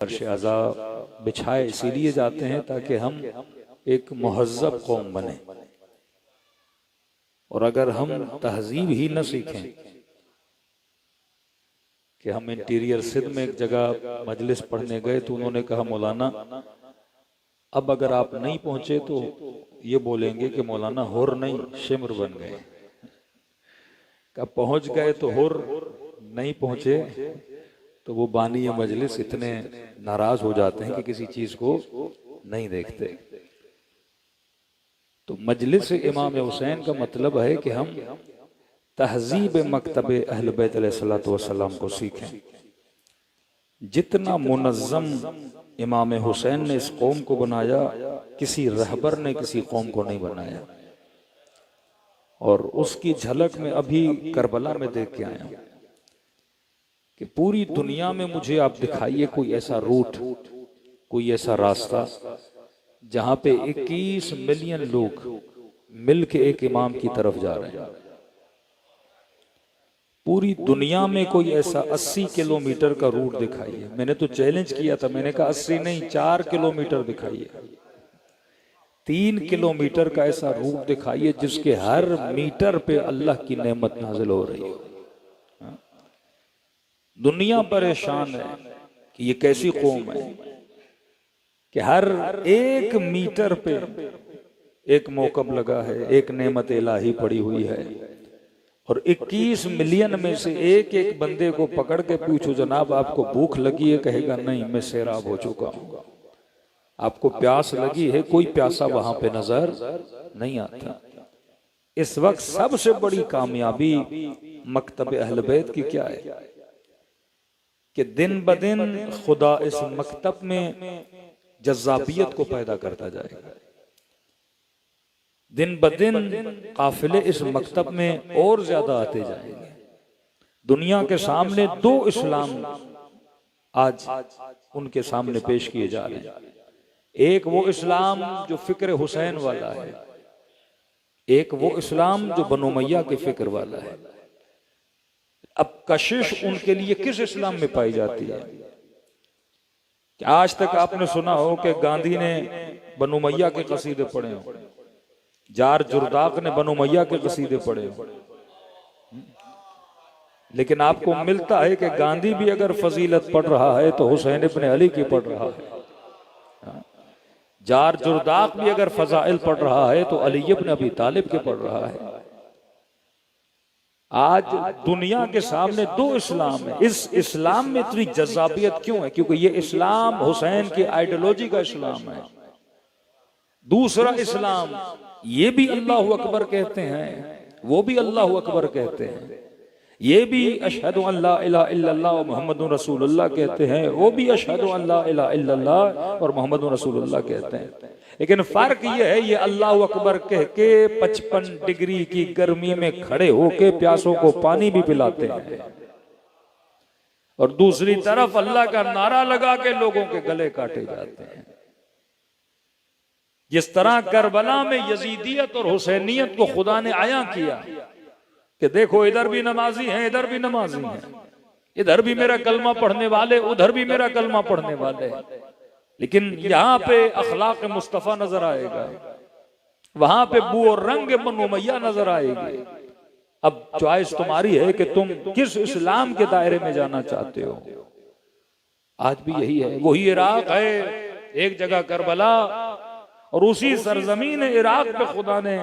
फर्श अज़ा बिछाए इसीलिए जाते हैं ताकि हम एक मुहज़्ज़ब कौम बने। और अगर हम तहजीब ही न सीखें कि हम इंटीरियर सिंध में एक जगह मजलिस पढ़ने गए तो उन्होंने कहा मौलाना अब अगर आप नहीं पहुंचे तो ये बोलेंगे कि मौलाना हुर नहीं शिमर बन गए। कब पहुंच गए तो हुर, नहीं पहुंचे तो वो बानी मजलिस इतने नाराज हो जाते हैं कि किसी चीज को नहीं देखते। तो मजलिस इमाम हुसैन का मतलब है कि हम तहजीब मकतब अहल बैत अलैहिस्सलातु वस्सलाम को सीखें। जितना मुनज़्ज़म इमाम हुसैन ने इस कौम को बनाया, किसी रहबर ने किसी कौम को नहीं बनाया। और उसकी झलक में अभी करबला में देख के आया कि पूरी दुनिया में मुझे आप दिखाइए कोई ऐसा रूट, कोई ऐसा रास्ता जहां पे 21 मिलियन लोग मिलके एक इमाम की तरफ जा रहे हैं। पूरी दुनिया में कोई ऐसा 80 किलोमीटर का रूट दिखाइए। मैंने तो चैलेंज किया था, मैंने कहा 80 नहीं 4 किलोमीटर दिखाइए, 3 किलोमीटर का ऐसा रूट दिखाइए जिसके हर मीटर पे अल्लाह की नेमत नाजिल हो रही हो। दुनिया परेशान है कि ये कैसी कौम है कि हर एक मीटर पे एक मौकब लगा है, एक नेमत इलाही पड़ी हुई है। और 21 मिलियन में से एक एक बंदे को पकड़ के पूछो जनाब आपको भूख लगी है, कहेगा नहीं मैं सैराब हो चुका हूं। आपको प्यास लगी है, कोई प्यासा वहां पे नजर नहीं आता। इस वक्त सबसे बड़ी कामयाबी मकतब अहल बैत की क्या है कि दिन ब दिन खुदा इस मकतब में जज्बाबियत को पैदा करता जाएगा। दिन ब दिन काफिले इस मकतब में और ज्यादा आते जाएंगे। दुनिया के सामने 2 इस्लाम आज उनके सामने पेश किए जा रहे हैं। एक वो इस्लाम जो फिक्र हुसैन वाला है, एक वो इस्लाम जो बनु उमय्या के फिक्र वाला है। अब कशिश उनके लिए किस इस्लाम में पाई जाती है कि आज तक आपने सुना हो कि गांधी ने बनु उमय्या के कसीदे पढ़े हो, जार जुर्दाक ने बनु उमय्या के कसीदे पढ़े हो। लेकिन आपको मिलता है कि गांधी भी अगर फजीलत पढ़ रहा है तो हुसैन इब्न अली की पढ़ रहा है। जार जुर्दाक भी अगर फजाइल पढ़ रहा है तो अली इब्न अबी तालिब के पढ़ रहा है। आज दुनिया के सामने 2 इस्लाम है। इस इस्लाम में इतनी जज्बाबियत क्यों है? क्योंकि ये इस्लाम हुसैन की आइडियोलॉजी का इस्लाम है। दूसरा इस्लाम ये भी अल्लाहु अकबर कहते हैं, वो भी अल्लाहु अकबर कहते हैं। ये भी अशहदु अल्ला इलाहा इल्लल्लाह व मुहम्मदुर रसूलुल्लाह कहते हैं, वो भी अशहदु अल्ला इलाहा इल्लल्लाह और मुहम्मदुर रसूलुल्लाह कहते हैं। लेकिन फर्क ये है, ये अल्लाहु अकबर कह के 55 डिग्री की गर्मी में खड़े होके प्यासों को पानी भी पिलाते हैं और दूसरी तरफ अल्लाह का नारा लगा के लोगों के गले काटे जाते हैं। जिस तरह करबला में यजीदियत और हुसैनियत को खुदा ने आया किया कि देखो इधर भी नमाजी हैं, इधर भी नमाजी हैं, इधर भी मेरा कलमा पढ़ने वाले, उधर भी मेरा कलमा पढ़ने वाले। लेकिन यहाँ पे अखलाक मुस्तफा नजर आएगा, वहां पे बू और रंग बनु उमय्या नजर आएगी। अब चॉइस तुम्हारी है कि तुम किस इस्लाम के दायरे में जाना चाहते हो। आज भी यही है, वही इराक है, एक जगह करबला, और उसी सरजमीन इराक पे खुदा ने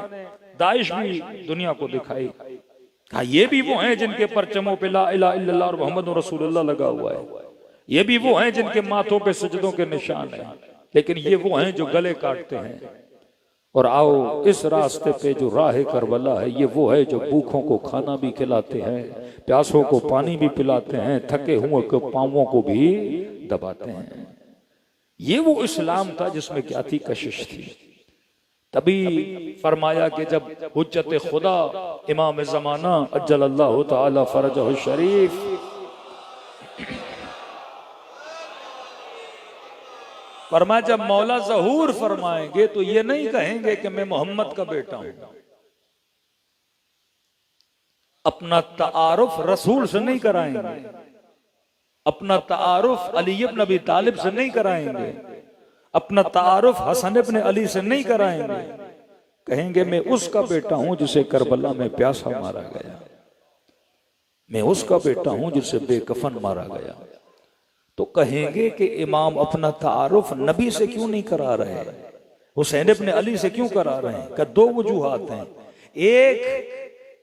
दाइश भी दुनिया को दिखाई। कहा ये भी वो हैं जिनके परचमों पे ला इलाहा इल्लल्लाह और मुहम्मद रसूलुल्लाह लगा हुआ है। ये भी वो हैं जिनके माथों पे सजदों के निशान हैं। लेकिन ये वो हैं जो गले काटते हैं। और आओ इस रास्ते पे जो राह करबला है, ये वो है जो भूखों को खाना भी खिलाते हैं, प्यासों को पानी भी पिलाते हैं, थके हुए के पांवों को भी दबाते हैं। ये वो इस्लाम था जिसमें क्या थी? कशिश थी। तभी फरमाया कि जब हुज्जत खुदा इमाम ज़माना अज्जलल्लाहु ताला फरजहु शरीफ फरमाया, जब मौला ज़हूर फरमाएंगे तो ये नहीं कहेंगे कि मैं मोहम्मद का बेटा हूं। अपना तारुफ रसूल से नहीं कराएंगे, अपना तारुफ अली इब्न अबी तालिब से नहीं कराएंगे, अपना तारुफ हसन इब्न अली से नहीं कराएंगे। कहेंगे मैं उसका बेटा हूं जिसे करबला में प्यासा मारा गया, मैं उसका बेटा हूं जिसे बेकफन मारा गया। तो कहेंगे कि इमाम अपना तारुफ नबी से क्यों नहीं करा रहे, हुसैन इब्न अली से क्यों करा रहे हैं? का दो वजूहात हैं। एक,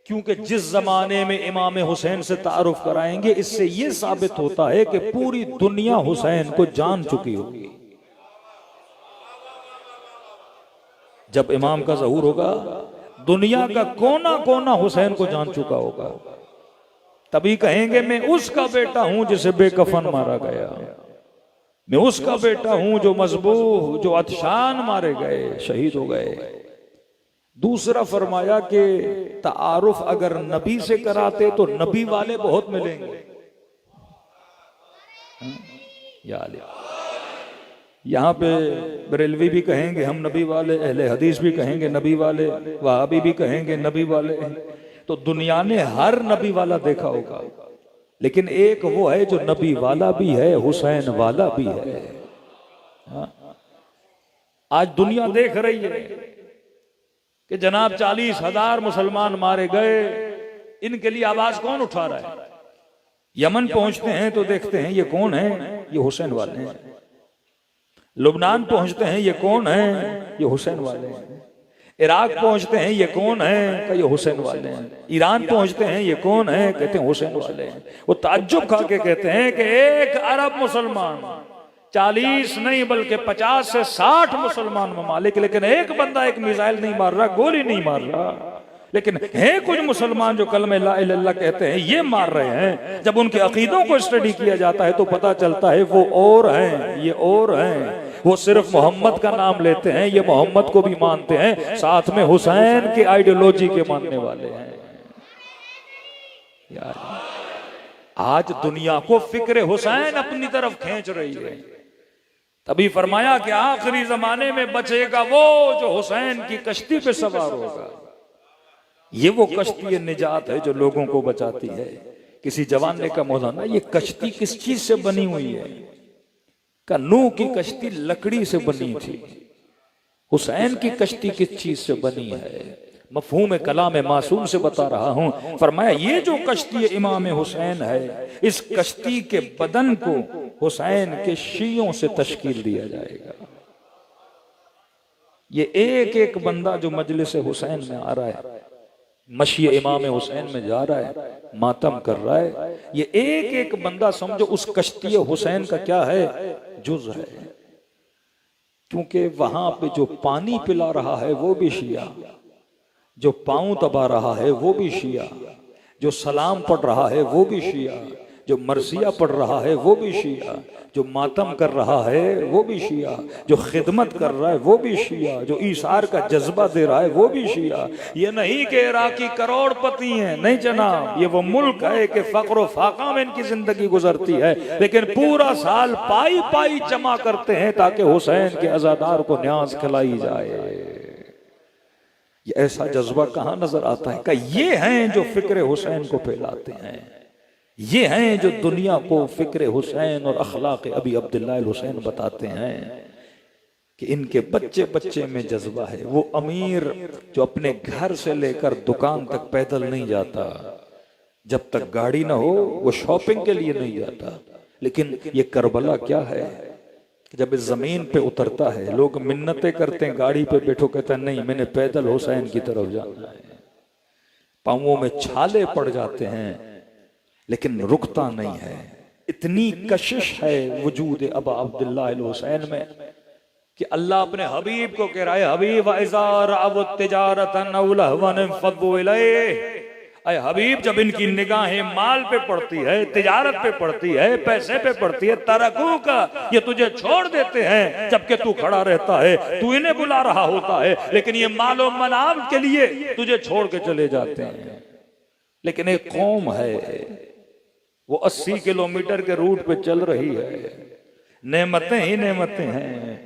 क्योंकि जिस जमाने में इमाम हुसैन से तारुफ कराएंगे, इससे यह साबित होता है कि पूरी दुनिया हुसैन को जान चुकी होगी। जब इमाम का ज़हूर होगा, दुनिया का कोना कोना हुसैन को जान चुका होगा। तभी कहेंगे मैं उसका बेटा हूं जिसे बेकफन मारा गया, मैं उसका बेटा हूं जो मजबूह, जो अतशान मारे गए, शहीद हो गए। दूसरा फरमाया कि तारुफ अगर नबी से कराते तो नबी वाले बहुत मिलेंगे। यहाँ पे बरेलवी भी कहेंगे हम नबी वाले, अहले हदीस भी कहेंगे नबी वाले, वहाबी भी कहेंगे नबी वाले। तो दुनिया ने हर नबी वाला देखा होगा, लेकिन एक वो है जो नबी वाला भी है, हुसैन वाला भी है। आज दुनिया देख रही है कि जनाब 40,000 मुसलमान मारे गए, इनके लिए आवाज कौन उठा रहा है? यमन पहुंचते हैं तो देखते हैं ये कौन है, ये हुसैन वाले हैं। लुबनान पहुंचते हैं, ये कौन है, ये हुसैन वाले हैं। इराक पहुंचते हैं, ये कौन है, का ये हुसैन वाले हैं। ईरान पहुंचते हैं, ये कौन है, कहते हैं हुसैन वाले हैं। वो ताज्जुब खा के कहते हैं कि एक अरब मुसलमान 40 नहीं बल्कि 50 से 60 मुसलमान ममालिक, लेकिन एक बंदा एक मिसाइल नहीं मार रहा, गोली नहीं मार रहा। लेकिन है कुछ मुसलमान जो कलमे ला इलाहा इल्लल्लाह कहते हैं, ये मार रहे हैं। जब उनके अकीदों को स्टडी किया जाता है तो पता चलता है वो और हैं, ये और हैं। वो सिर्फ मोहम्मद का नाम लेते हैं, ये मोहम्मद को भी मानते हैं, साथ में हुसैन की आइडियोलॉजी के मानने वाले हैं। यार आज दुनिया को फिक्र हुसैन अपनी तरफ खींच रही है। तभी फरमाया कि आखिरी जमाने में बचेगा वो जो हुसैन की कश्ती पे सवार होगा। ये वो कश्ती निजात है जो लोगों को बचाती है। किसी जवान ने कहा मौलाना ये कश्ती किस चीज से बनी हुई है? का नूह की कश्ती लकड़ी से बनी थी, हुसैन की कश्ती किस चीज से बनी है? मफहूम कलाम मासूम से बता रहा हूं। फरमाया ये जो कश्ती इमाम हुसैन है, इस कश्ती के बदन को हुसैन के शियों से तश्कील दिया जाएगा। ये एक एक बंदा जो मजलिस हुसैन में आ रहा है, मशी इमाम हुसैन में जा रहा है, मातम कर रहा है, ये एक एक बंदा समझो उस कश्ती हुसैन का क्या है, जुज़ है। क्योंकि वहां पे जो पानी पिला रहा है वो भी शिया, जो पांव दबा रहा है वो भी शिया, जो सलाम पढ़ रहा है वो भी शिया, जो मरसिया पढ़ रहा है वो भी शिया, जो मातम कर रहा है वो भी शिया, जो खिदमत कर रहा है वो भी शिया, जो ईसार का जज्बा दे रहा है वो भी शिया। ये नहीं कि इराकी करोड़पति हैं, नहीं जनाब, ये वो मुल्क है कि फक्र व फाका में इनकी जिंदगी गुजरती है, लेकिन पूरा साल पाई पाई जमा करते हैं ताकि हुसैन के अज़ादार को न्याज खिलाई जाए। ये ऐसा जज्बा कहाँ नजर आता है? कि ये हैं जो फिक्र हुसैन को फैलाते हैं, ये हैं जो दुनिया को फिक्र हुसैन और अखलाक अबी अब्दुल्लाह हुसैन बताते हैं कि इनके बच्चे बच्चे में जज्बा है। वो अमीर जो अपने घर से लेकर दुकान तक पैदल नहीं जाता, जब तक गाड़ी ना हो वो शॉपिंग के लिए नहीं जाता। लेकिन ये करबला क्या है, जब इस जमीन पे उतरता है लोग मिन्नतें करते हैं, गाड़ी पे बैठो, कहता है नहीं मैंने पैदल हुसैन की तरफ जाना है। पांवों में छाले पड़ जाते हैं लेकिन रुकता नहीं है। इतनी कशिश है वजूद अबा अब्दुल्लाह हुसैन में कि अल्लाह अपने हबीब को कह रहा है, हबीब अय हबीब जब इनकी निगाहें माल पे पड़ती है, तिजारत पे पड़ती है, पैसे पे पड़ती है, तरकू का ये तुझे छोड़ देते हैं, जबकि तू खड़ा रहता है, तू इन्हें बुला रहा होता है, लेकिन ये मालो मनाव के लिए तुझे छोड़ के चले जाते हैं। लेकिन एक कौम है वो 80 किलोमीटर के रूट पे चल रही है, नेमतें ही नेमतें हैं।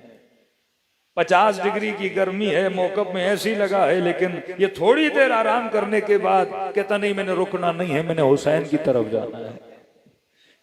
50 डिग्री की गर्मी है, मौकब में ऐसी लगा है, लेकिन ये थोड़ी देर आराम करने के बाद कहता नहीं मैंने रुकना नहीं है, मैंने हुसैन की तरफ जाना है।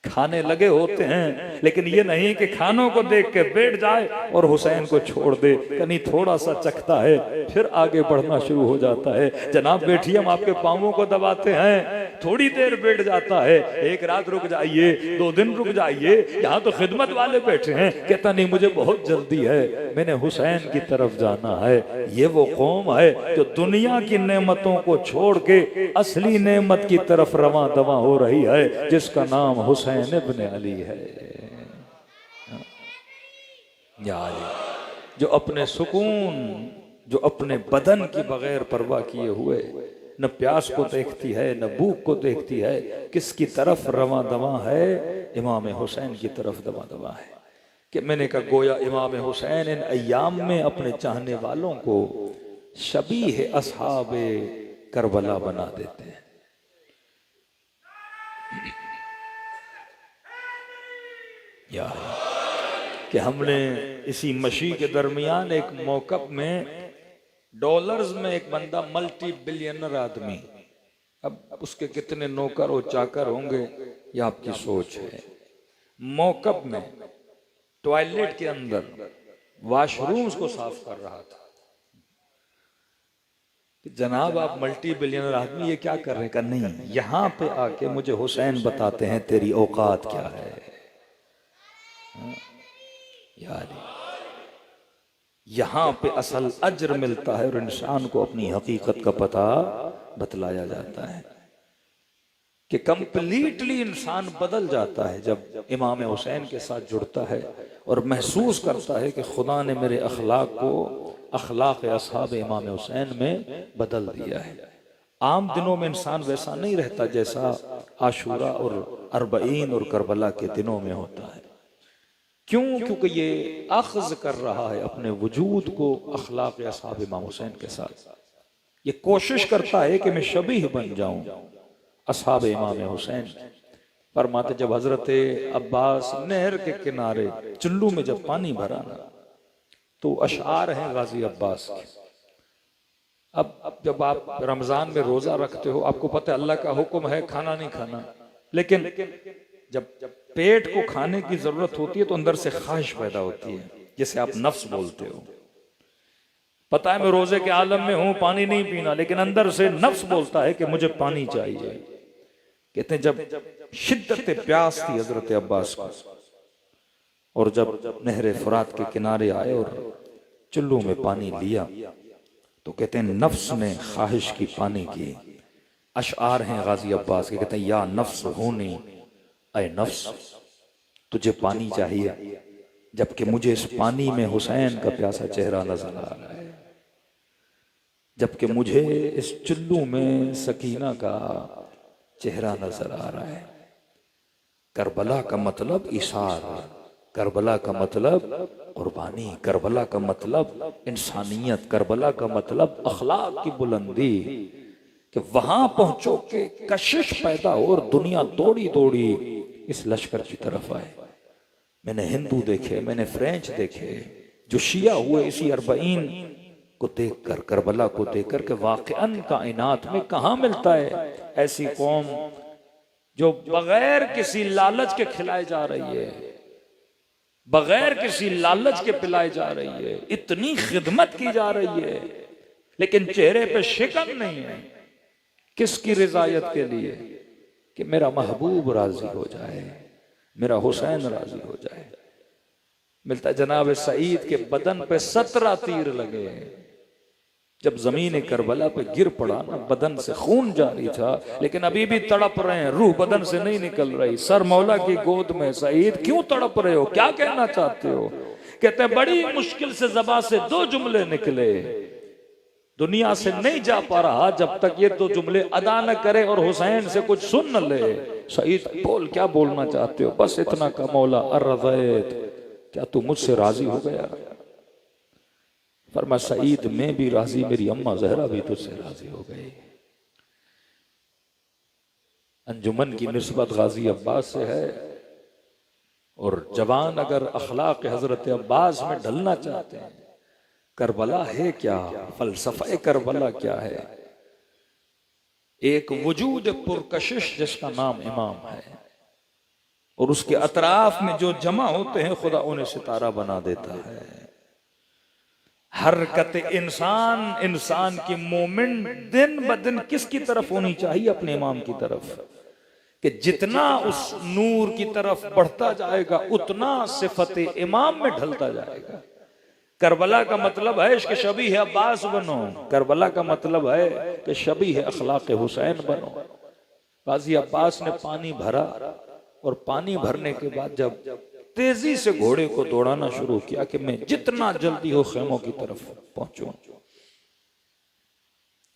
खाने लगे होते हैं, लेकिन ये नहीं कि खानों को देख के बैठ जाए और हुसैन को छोड़ दे, कहीं थोड़ा सा चखता है फिर आगे बढ़ना शुरू हो जाता है। जनाब बैठिए, हम आपके पांवों को दबाते हैं, थोड़ी देर बैठ जाता है, एक रात रुक जाइए, 2 दिन रुक जाइए, यहाँ तो खिदमत वाले बैठे हैं, कहता नहीं मुझे बहुत जल्दी है, मैंने हुसैन की तरफ जाना है। ये वो कौम है जो दुनिया की नेमतों को छोड़ के असली नेमत की तरफ रवां दवा हो रही है, जिसका नाम हुसैन इब्न अली है। जो अपने सुकून, जो अपने बदन की बगैर परवाह किए हुए न प्यास को देखती है न भूख को देखती है, किसकी तरफ रवां दवा है? इमाम हुसैन की तरफ दवा दवा है। कि मैंने कहा गोया इमाम हुसैन इन अय्याम में अपने चाहने वालों को शबीह असहाबे करबला बना देते हैं। या कि हमने इसी मशी के दरमियान एक मौकब में डॉलर्स में एक बंदा मल्टी बिलियनर आदमी, अब उसके कितने नौकर और चाकर होंगे ये आपकी सोच है, मौकब में टॉयलेट के अंदर वॉशरूम्स को साफ कर रहा था। जनाब आप मल्टी बिलियनर आदमी ये क्या कर रहे हैं? का नहीं, यहां पे आके मुझे हुसैन बताते हैं तेरी औकात क्या है। यार यहां पे असल अज्र मिलता है और इंसान को अपनी हकीकत का पता बतलाया जाता है कि कंप्लीटली इंसान बदल जाता है जब इमाम हुसैन के साथ जुड़ता है और महसूस करता है कि खुदा ने मेरे अखलाक को अखलाक असहाब इमाम हुसैन में बदल दिया है। आम दिनों में इंसान वैसा नहीं रहता जैसा आशूरा और अरबईन और करबला के दिनों में होता है। क्यों? क्योंकि ये अख्ज़ कर रहा है अपने वजूद को अखलाक असहाब इमाम हुसैन के साथ। ये कोशिश करता है कि मैं शबीह बन जाऊं असहाब इमाम हुसैन। फरमाते जब हजरत अब्बास नहर के किनारे चुल्लू में जब पानी भरा ना, तो अशआर हैं गाजी अब्बास के। अब जब आप रमजान में रोजा रखते हो, आपको पता है अल्लाह का हुक्म है खाना नहीं खाना, लेकिन जब पेट को खाने की जरूरत होती है तो अंदर से ख्वाहिश पैदा होती है, जिसे आप नफ्स बोलते हो। पता है मैं रोजे के आलम में हूं, पानी नहीं पीना, लेकिन अंदर से नफ्स बोलता है कि मुझे पानी चाहिए। कहते हैं जब शिद्दत प्यास थी हजरत अब्बास को, और जब नहरे फुरात के किनारे आए और चुल्लू में पानी लिया, तो कहते हैं नफ्स ने ख्वाहिश की पानी की। अशआर हैं गाजी अब्बास के, कहते हैं या नफ्स होनी, ऐ नफ्स तुझे पानी चाहिए, जबकि मुझे इस पानी में हुसैन का प्यासा चेहरा नजर आ रहा है, जबकि मुझे इस चुल्लू में सकीना का चेहरा नजर आ रहा है। करबला का मतलब इशार, करबला का मतलब कुर्बानी, करबला का मतलब इंसानियत, करबला का मतलब अखलाक की बुलंदी, कि वहां पहुंचो के कशिश पैदा हो और दुनिया दौड़ी दौड़ी इस लश्कर की तरफ आए। मैंने हिंदू देखे, मैंने फ्रेंच देखे जो शिया हुए इसी अरबईन को देखकर, करबला को देखकर के वाकईन कायनात में कहां मिलता है ऐसी कौम जो बगैर किसी लालच के खिलाई जा रही है, बगैर किसी लालच के पिलाई जा रही है, इतनी खिदमत की जा रही है, लेकिन चेहरे पे शिकन नहीं है। किसकी रिजायत के लिए? कि मेरा महबूब राजी हो जाए, मेरा हुसैन राजी हो जाए। मिलता है जनाब सईद के बदन पे 17 तीर लगे। जब जमीन करबला पे गिर पड़ा ना, बदन से खून जारी था, लेकिन अभी भी तड़प रहे हैं, रूह बदन से नहीं निकल रही। सर मौला की गोद में, सईद क्यों तड़प रहे हो, क्या कहना चाहते हो? कहते हैं बड़ी मुश्किल से ज़बान से 2 जुमले निकले, दुनिया से नहीं जा पा रहा जब तक ये 2 जुमले अदा न करे और हुसैन से कुछ सुन न ले। सईद बोल, क्या बोलना चाहते हो? बस इतना का मौला अर्रज़ैत, क्या तू मुझसे राजी हो गया? फरमा सईद मैं भी राजी, मेरी अम्मा जहरा भी तुझसे राजी हो गई। अंजुमन की निस्बत गाजी अब्बास से है, और जवान अगर अखलाक हजरत अब्बास में ढलना चाहते हैं, करबला है क्या, फलसफा करबला क्या है? एक वजूद पुरकशिश जिसका नाम इमाम है, और उसके अतराफ में जो जमा होते हैं खुदा उन्हें सितारा बना देता है। हरकत इंसान की मोमेंट दिन ब दिन किसकी तरफ होनी चाहिए? अपने इमाम की तरफ। कि जितना उस नूर की तरफ बढ़ता जाएगा उतना सिफत इमाम में ढलता जाएगा। करबला का मतलब है कि शबी है अब्बास बनो। करबला का मतलब है कि शबी है अखलाक हुसैन बनो। गाजी अब्बास ने पानी भरा और पानी भरने के बाद जब तेजी से घोड़े को दौड़ाना शुरू किया कि मैं जितना जल्दी हो खेमों की तरफ पहुंचूं।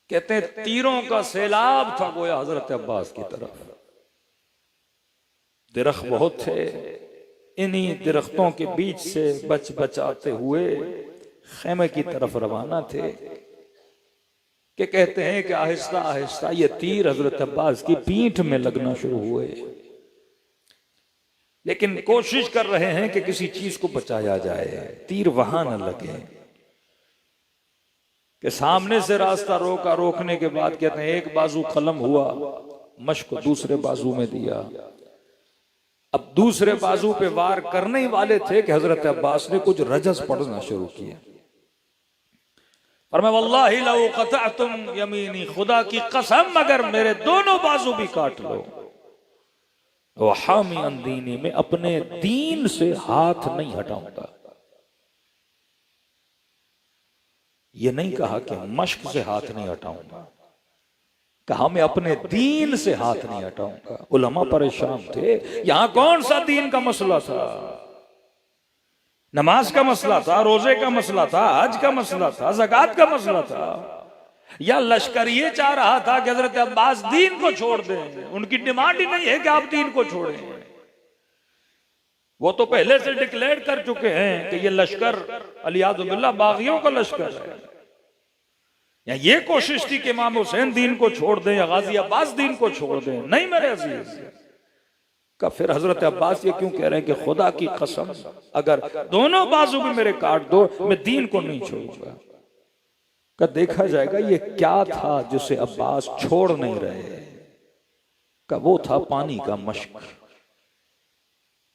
कहते हैं तीरों का सैलाब था गोया हजरत अब्बास की तरफ। दरख्त बहुत थे, इन्हीं दरख्तों के बीच से बच बचाते हुए खेमे की तरफ रवाना थे कि कहते हैं कि आहिस्ता आहिस्ता ये तीर हजरत अब्बास की पीठ में लगना शुरू हुए, लेकिन कोशिश कर रहे हैं कि किसी चीज को बचाया जाए, तीर वहां न लगे। कि सामने से रास्ता रोका, रोकने के बाद कहते हैं एक बाजू कलम हुआ, मश्क दूसरे बाजू में दिया। अब दूसरे बाजू पे वार करने ही वाले थे कि हजरत अब्बास ने कुछ रजस पढ़ना शुरू किया। और मैं वल्लाहि लौ क़तअतुम यमीनी, खुदा की कसम अगर मेरे दोनों बाजू भी काट लो, वो हामी अंदीनी में अपने दीन से हाथ नहीं हटाऊंगा। ये नहीं कहा कि मश्क से हाथ नहीं हटाऊंगा, कहा मैं अपने दीन से हाथ नहीं हटाऊंगा। उलमा परेशान थे, यहां कौन सा दीन का मसला था? नमाज का मसला था, रोजे का मसला था, हज का मसला था, ज़कात का मसला था, या लश्कर ये चाह रहा था कि हजरत अब्बास दीन को छोड़ दें? उनकी डिमांड ही नहीं है कि आप दीन को छोड़ें। वो तो पहले से डिक्लेयर कर चुके हैं कि ये लश्कर अलियाज़ुबिल्लाह बागियों का लश्कर है। या ये कोशिश थी कि इमाम हुसैन दीन को छोड़ दें या गाजी अब्बास दीन को छोड़ दें। नहीं मेरे अजीज का, फिर हजरत अब्बास ये क्यों कह रहे हैं कि खुदा की कसम अगर दोनों बाजू भी मेरे काट दो मैं दीन को नहीं छोड़ूंगा। का देखा जाएगा ये क्या था जिसे अब्बास छोड़ नहीं रहे। का वो था पानी का मश्क।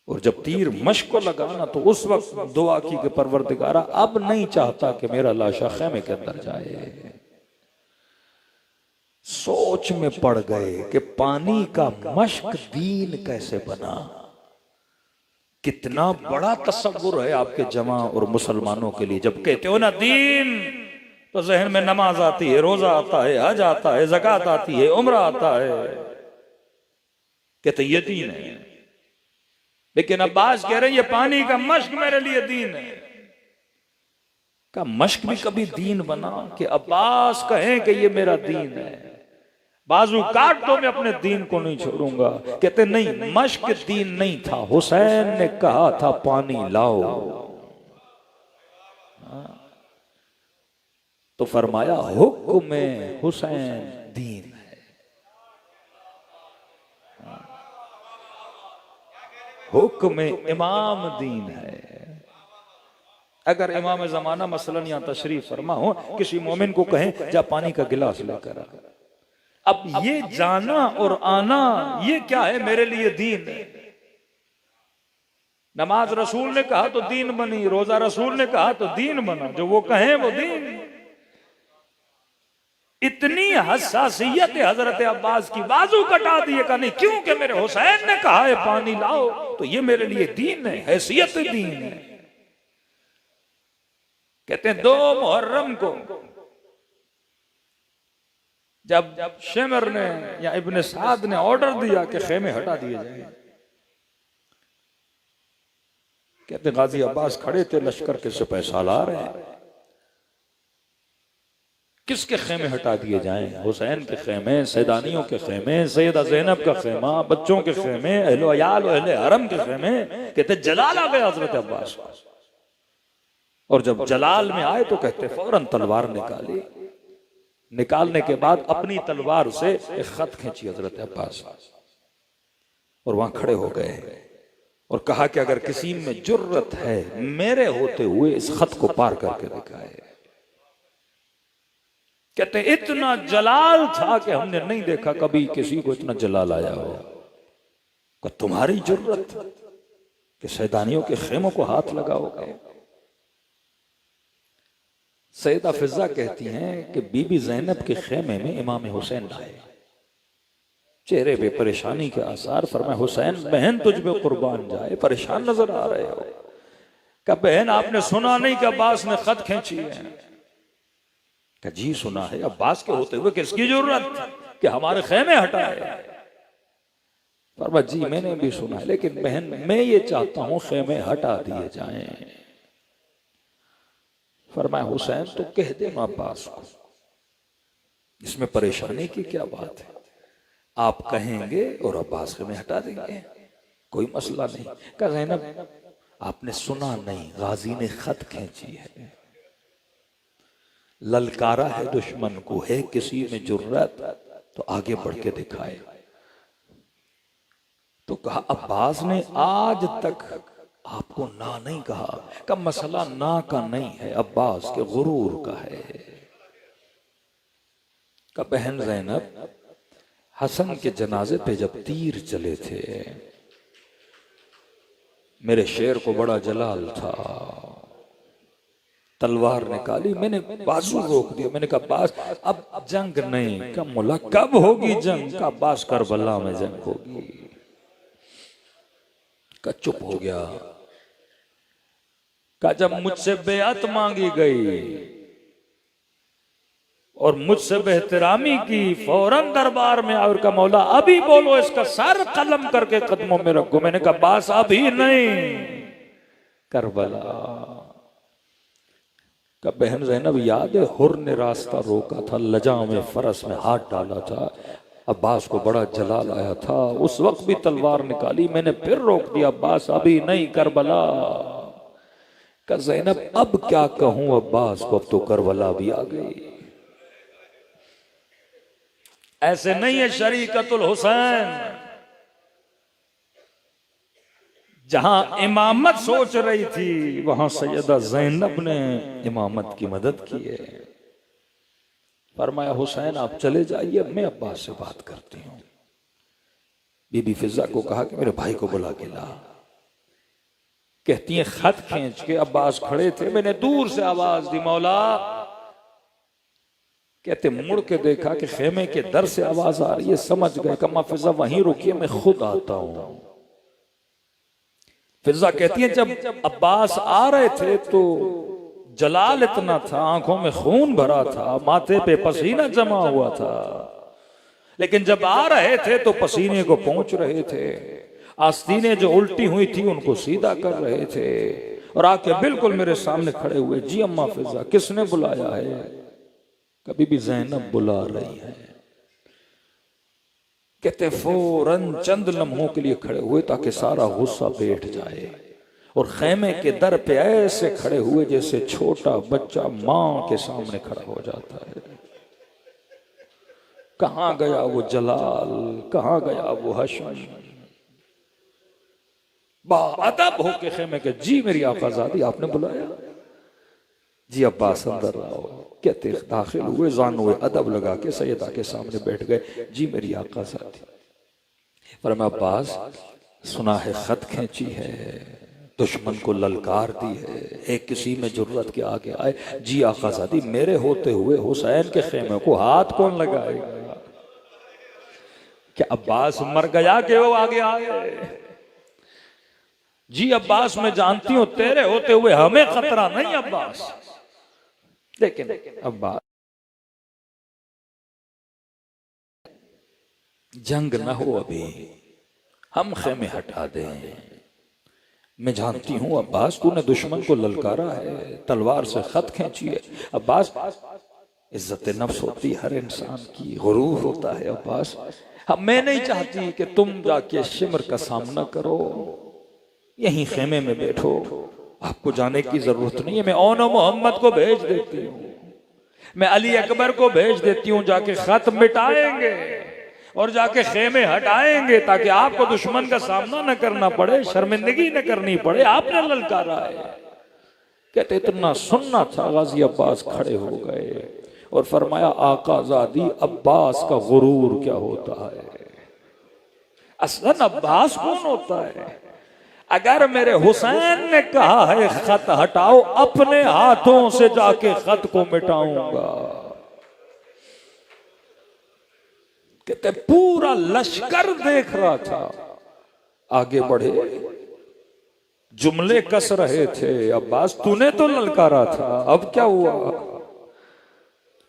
और जब तीर मश्क को लगाना तो उस वक्त दुआ की कि परवरदिगारा अब नहीं चाहता कि मेरा लाशा खेमे के अंदर जाए। सोच में पड़ गए कि पानी का मश्क दीन कैसे बना। कितना बड़ा तसव्वुर है आपके जमा और मुसलमानों के लिए। जब कहते हो ना दीन, तो जहन में नमाज आती है, रोजा आता है, हज आता है, ज़कात आती है, उम्र आता है। कहते ये दीन है। लेकिन अब्बास कह रहे हैं ये पानी का मश्क मेरे लिए दीन है। का मश्क भी कभी दीन बना कि अब्बास कहें कि ये मेरा दीन है। बाजू काट दो मैं अपने दीन को नहीं छोड़ूंगा। कहते नहीं, मश्क दीन नहीं था। हुसैन ने कहा था पानी लाओ, तो फरमाया हुक्म हुसैन दीन है। हुक्म इमाम दीन है। अगर इमाम जमाना मसलन या तशरीफ फरमा हो, किसी मोमिन को कहें जा पानी का गिलास लेकर आ, अब ये जाना और आना ये क्या है? मेरे लिए दीन है। नमाज रसूल ने कहा तो दीन बनी, रोजा रसूल ने कहा तो दीन बना। जो वो कहें वो दीन। इतनी हसासियत हजरत अब्बास की, बाजू कटा दिए का नहीं, क्योंकि मेरे हुसैन ने कहा है पानी लाओ, तो ये मेरे लिए दीन है, हैसियत दीन है। कहते हैं 2 मुहर्रम को जब शेमर ने या इब्ने साद ने ऑर्डर दिया कि खेमे हटा दिए जाए, कहते गाजी अब्बास खड़े थे, लश्कर के सिपाही सालार हैं, किसके खेमे हटा दिए जाएं? हुसैन के खेमे, सैदानियों के खेमे, सैयदा ज़ैनब का खेमा, बच्चों के खेमे, अहले अयाल अहले हरम के खेमे। कहते जलाल आ गया हजरत अब्बास। और जब जलाल में आए तो कहते फौरन तलवार निकाली। निकालने के बाद अपनी तलवार से एक खत खींची हजरत अब्बास और वहां खड़े हो गए और कहा कि अगर किसी में जुर्रत है मेरे होते हुए इस खत को पार करके दिखाए। कहते इतना जलाल था कि हमने नहीं देखा कभी किसी को इतना जलाल आया हो। कि तुम्हारी जुर्रत कि सैदानियों के खेमों को हाथ लगाओगे। सैयदा फिजा कहती हैं कि बीबी ज़ैनब के खेमे में इमाम हुसैन आए, चेहरे पे परेशानी के आसार। फरमाया हुसैन बहन तुझ पे कुर्बान जाए, परेशान नजर आ रहे हो। क्या बहन आपने सुना नहीं कि अब्बास ने खत खींची है? क्या जी सुना है। अब्बास के होते हुए किसकी जरूरत कि हमारे खेमे हटाए? फरमाया जी मैंने भी सुना है, लेकिन बहन मैं ये चाहता हूं खेमे हटा दिए जाएं। फरमाया हुसैन तो कह देना अब्बास को, इसमें परेशानी की क्या बात है, आप कहेंगे और अब्बास खेमे हटा देंगे, कोई मसला नहीं। कहा ज़ैनब आपने सुना नहीं, गाजी ने खत खींची है, ललकारा है दुश्मन को, है किसी में जुर्रत तो आगे बढ़ के दिखाए। तो कहा अब्बास ने आज तक आपको ना नहीं कहा। का मसला ना का नहीं है, अब्बास के गुरूर का है। का बहन ज़ैनब हसन के जनाजे पे जब तीर चले थे, मेरे शेर को बड़ा जलाल था, तलवार निकाली, मैंने बाजू रोक दिया। मैंने कहा अब्बास अब जंग नहीं। का मुला कब होगी जंग? का अब्बास करबला में जंग होगी। का चुप हो गया। का जब मुझसे बेअत मांगी गई और मुझसे बेहतरामी की, फौरन दरबार में और का मौला अभी बोलो, इसका सर कलम करके कदमों में रखो। मैंने कहा बास अभी नहीं, करबला। का बहन ज़ैनब याद है हुर ने रास्ता रोका था, लजा में फरस में हाथ डाला था, अब्बास को बड़ा जलाल आया था, उस वक्त भी तलवार निकाली, मैंने फिर रोक दिया, अब्बास अभी नहीं करबला। का ज़ैनब अब क्या कहूं अब्बास को, अब तो करबला भी आ गई। ऐसे नहीं है शरीकतुल हुसैन। जहां इमामत सोच रही थी वहां सैयदा ज़ैनब ने इमामत की मदद की है। फरमाया हुसैन आप चले जाइए, मैं अब्बास से बात करती हूँ। बीबी फिजा को कहा कि मेरे भाई को बुला के ला। कहती है खत खींच के अब्बास खड़े थे, मैंने दूर से आवाज दी मौला। कहते मुड़ के देखा कि खेमे के दर से आवाज आ रही है, समझ गए। कमा फिजा वहीं रुकिए, मैं खुद आता हूं। फिजा कहती है जब अब्बास आ रहे थे तो जलाल इतना था, आंखों में खून भरा था, माथे पे पसीना जमा हुआ था, लेकिन जब आ रहे थे तो पसीने को पहुंच रहे थे। आस्तीनें जो उल्टी हुई थी उनको सीधा कर रहे थे और आके बिल्कुल मेरे सामने खड़े हुए। जी अम्मा फिजा किसने बुलाया है? कभी भी ज़ैनब बुला रही है। कहते फौरन चंद लम्हों के लिए खड़े हुए ताकि सारा गुस्सा बैठ जाए और खेमे के दर पे ऐसे खड़े हुए जैसे छोटा बच्चा मां के सामने खड़ा हो जाता है। कहां गया वो जलाल, कहां गया वो हश्म? बाअदब होके खेमे के जी मेरी आकाज़ादी आपने बुलाया? जी अब्बास अंदर आओ। कहते दाखिल हुए, जान हुए, अदब लगा के सैयदा के सामने बैठ गए। जी मेरी आकाज़ादी। पर मैं अब्बास सुना है खत खींची है, दुश्मन को ललकार दी है, एक किसी में जुर्रत के आगे आए। जी आकाज़ादी मेरे होते हुए हुसैन के खेमे को हाथ कौन लगाएगा? क्या अब्बास मर गया कि वो आगे आए? जी अब्बास मैं जानती हूं तेरे होते हुए हमें खतरा नहीं अब्बास, लेकिन अब्बास जंग न हो, अभी हम खेमे हटा दें। मैं जानती हूं अब्बास तूने दुश्मन को ललकारा है, तलवार से खत खींची है। अब्बास इज्जत नफ्स होती हर इंसान की, गुरूर होता है अब्बास। मैं नहीं चाहती कि तुम जाके शिमर का सामना करो, यहीं खेमे में बैठो, आपको जाने की जरूरत नहीं है। मैं ओनो मोहम्मद को भेज देती हूँ, मैं अली अकबर को भेज देती हूँ, जाके खत मिटाएंगे और जाके खेमे हटाएंगे ताकि आपको दुश्मन का सामना न करना पड़े, शर्मिंदगी न करनी पड़े। आपने ललकारा है। कहते इतना सुनना था, गाजी अब्बास खड़े हो गए और फरमाया आकाज़ादी अब्बास का गुरूर क्या होता है? असलन अब्बास कौन होता है? अगर मेरे हुसैन ने कहा है खत हटाओ, अपने हाथों से जाके खत को मिटाऊंगा। कहते पूरा लश्कर देख रहा था, आगे बढ़े, जुमले कस रहे थे। अब्बास तूने तो ललकारा था, अब क्या हुआ?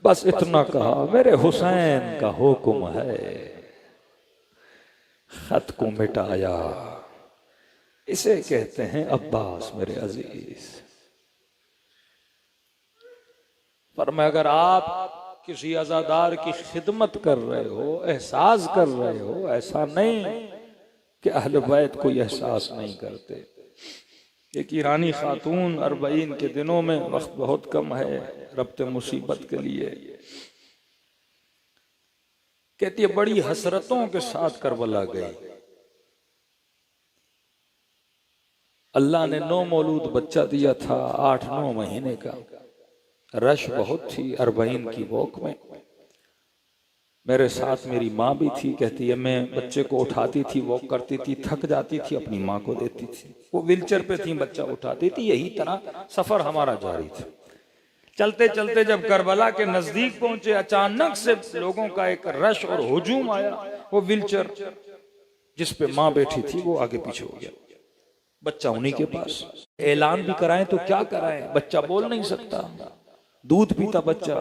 बस इतना कहा, मेरे हुसैन का हुक्म है, खत को मिटाया। इसे कहते हैं अब्बास मेरे अजीज। पर मैं अगर आप किसी अज़ादार की खिदमत कर रहे हो, एहसास कर रहे हो, ऐसा नहीं कि अहले बैत कोई एहसास नहीं करते। एक ईरानी खातून 40 के दिनों में, वक्त बहुत कम है रब्ते मुसीबत के लिए, कहती है बड़ी हसरतों के साथ करबला गई। अल्लाह ने 9 मौलूद बच्चा दिया था, 8-9 महीने का। रश बहुत थी 40 की वॉक में। मेरे साथ मेरी माँ भी थी। कहती है मैं बच्चे को उठाती थी, वॉक करती थी, थक जाती थी, अपनी माँ को देती थी, वो व्हीलचेयर पे थी, बच्चा उठाती थी। यही तरह सफर हमारा जारी था। चलते चलते जब करबला के नजदीक पहुंचे, अचानक से लोगों का एक रश और हुजूम आया। वो व्हीलचेयर जिस पे माँ बैठी थी वो आगे पीछे हो गया, बच्चा उन्हीं के पास। ऐलान भी कराएं तो क्या कराएं, बच्चा बोल नहीं सकता, दूध पीता बच्चा।